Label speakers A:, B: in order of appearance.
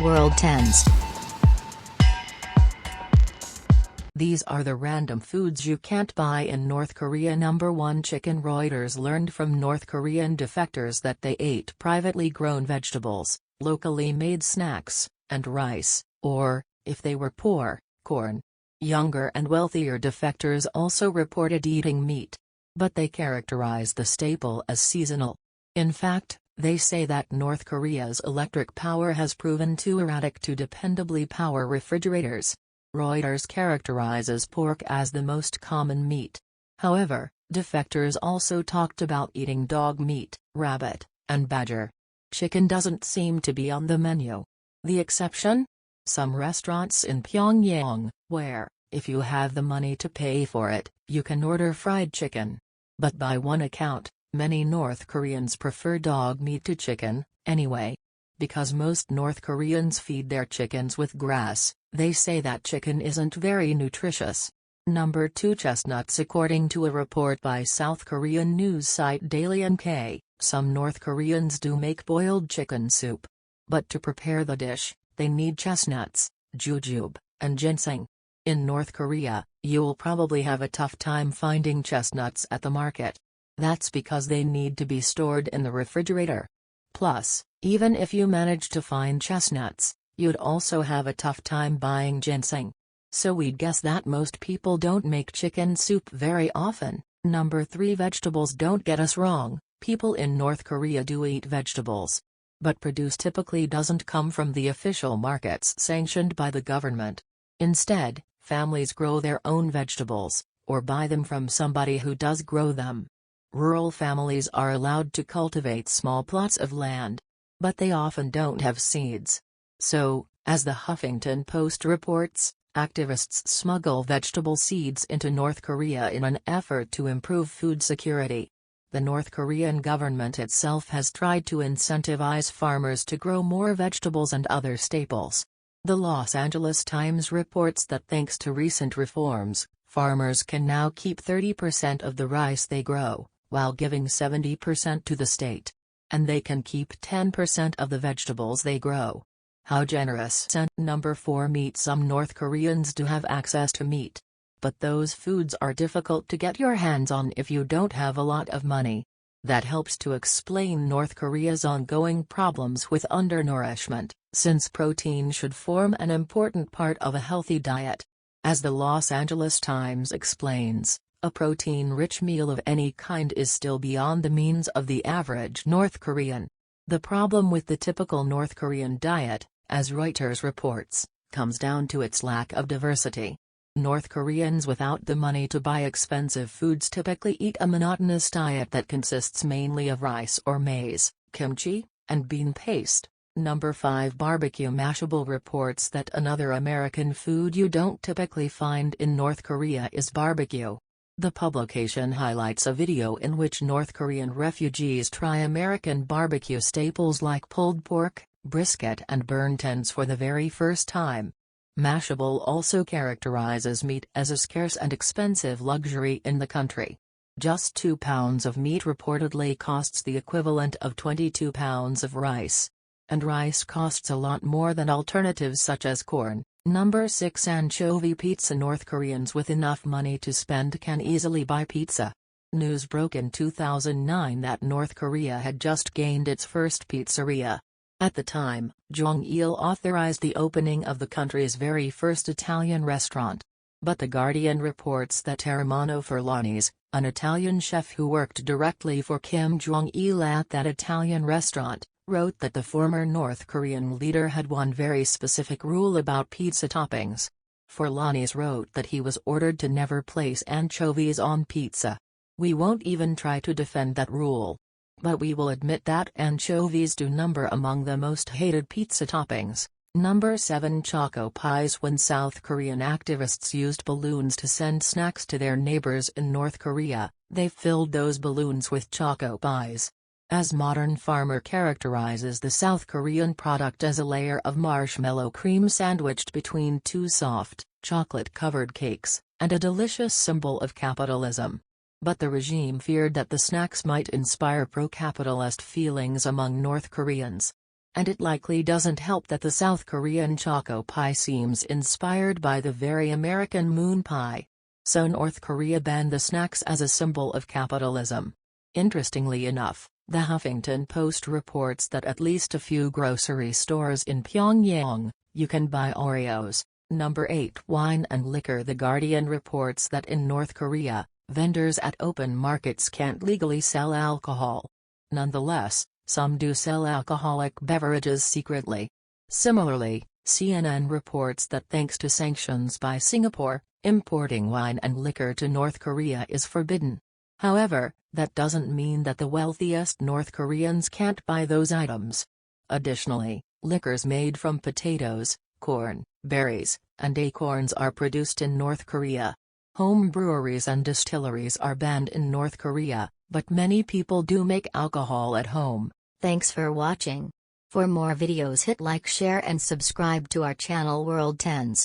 A: World Tenz. These are the random foods you can't buy in North Korea. Number 1 Chicken. Reuters learned from North Korean defectors that they ate privately grown vegetables, locally made snacks, and rice, or, if they were poor, corn. Younger and wealthier defectors also reported eating meat. But they characterize the staple as seasonal. In fact, they say that North Korea's electric power has proven too erratic to dependably power refrigerators. Reuters characterizes pork as the most common meat. However, defectors also talked about eating dog meat, rabbit, and badger. Chicken doesn't seem to be on the menu. The exception? Some restaurants in Pyongyang, where, if you have the money to pay for it, you can order fried chicken. But by one account, many North Koreans prefer dog meat to chicken, anyway. Because most North Koreans feed their chickens with grass, they say that chicken isn't very nutritious. Number 2 Chestnuts. According to a report by South Korean news site Daily NK, some North Koreans do make boiled chicken soup. But to prepare the dish, they need chestnuts, jujube, and ginseng. In North Korea, you'll probably have a tough time finding chestnuts at the market. That's because they need to be stored in the refrigerator. Plus, even if you manage to find chestnuts, you'd also have a tough time buying ginseng. So we'd guess that most people don't make chicken soup very often. Number 3 Vegetables. Don't get us wrong, people in North Korea do eat vegetables. But produce typically doesn't come from the official markets sanctioned by the government. Instead, families grow their own vegetables, or buy them from somebody who does grow them. Rural families are allowed to cultivate small plots of land. But they often don't have seeds. So, as the Huffington Post reports, activists smuggle vegetable seeds into North Korea in an effort to improve food security. The North Korean government itself has tried to incentivize farmers to grow more vegetables and other staples. The Los Angeles Times reports that thanks to recent reforms, farmers can now keep 30% of the rice they grow, while giving 70% to the state. And they can keep 10% of the vegetables they grow. How generous. Number 4 Meat. Some North Koreans do have access to meat. But those foods are difficult to get your hands on if you don't have a lot of money. That helps to explain North Korea's ongoing problems with undernourishment, since protein should form an important part of a healthy diet. As the Los Angeles Times explains, a protein-rich meal of any kind is still beyond the means of the average North Korean. The problem with the typical North Korean diet, as Reuters reports, comes down to its lack of diversity. North Koreans without the money to buy expensive foods typically eat a monotonous diet that consists mainly of rice or maize, kimchi, and bean paste. Number 5 Barbecue. Mashable reports that another American food you don't typically find in North Korea is barbecue. The publication highlights a video in which North Korean refugees try American barbecue staples like pulled pork, brisket and burnt ends for the very first time. Mashable also characterizes meat as a scarce and expensive luxury in the country. Just 2 pounds of meat reportedly costs the equivalent of 22 pounds of rice. And rice costs a lot more than alternatives such as corn. Number 6 Anchovy Pizza. North Koreans with enough money to spend can easily buy pizza. News broke in 2009 that North Korea had just gained its first pizzeria. At the time, Jong-il authorized the opening of the country's very first Italian restaurant. But The Guardian reports that Ermanno Furlanis, an Italian chef who worked directly for Kim Jong-il at that Italian restaurant, wrote that the former North Korean leader had one very specific rule about pizza toppings. Furlanis wrote that he was ordered to never place anchovies on pizza. We won't even try to defend that rule. But we will admit that anchovies do number among the most hated pizza toppings. Number 7 Choco pies. When South Korean activists used balloons to send snacks to their neighbors in North Korea, they filled those balloons with choco pies. As Modern Farmer characterizes the South Korean product as a layer of marshmallow cream sandwiched between 2 soft, chocolate-covered cakes, and a delicious symbol of capitalism. But the regime feared that the snacks might inspire pro-capitalist feelings among North Koreans. And it likely doesn't help that the South Korean choco pie seems inspired by the very American moon pie. So North Korea banned the snacks as a symbol of capitalism. Interestingly enough, the Huffington Post reports that at least a few grocery stores in Pyongyang, you can buy Oreos. Number 8. Wine and liquor. The Guardian reports that in North Korea, vendors at open markets can't legally sell alcohol. Nonetheless, some do sell alcoholic beverages secretly. Similarly, CNN reports that thanks to sanctions by Singapore, importing wine and liquor to North Korea is forbidden. However, that doesn't mean that the wealthiest North Koreans can't buy those items. Additionally, liquors made from potatoes, corn, berries, and acorns are produced in North Korea. Home breweries and distilleries are banned in North Korea, but many people do make alcohol at home.
B: Thanks for watching. For more videos hit like, share and subscribe to our channel World Tenz.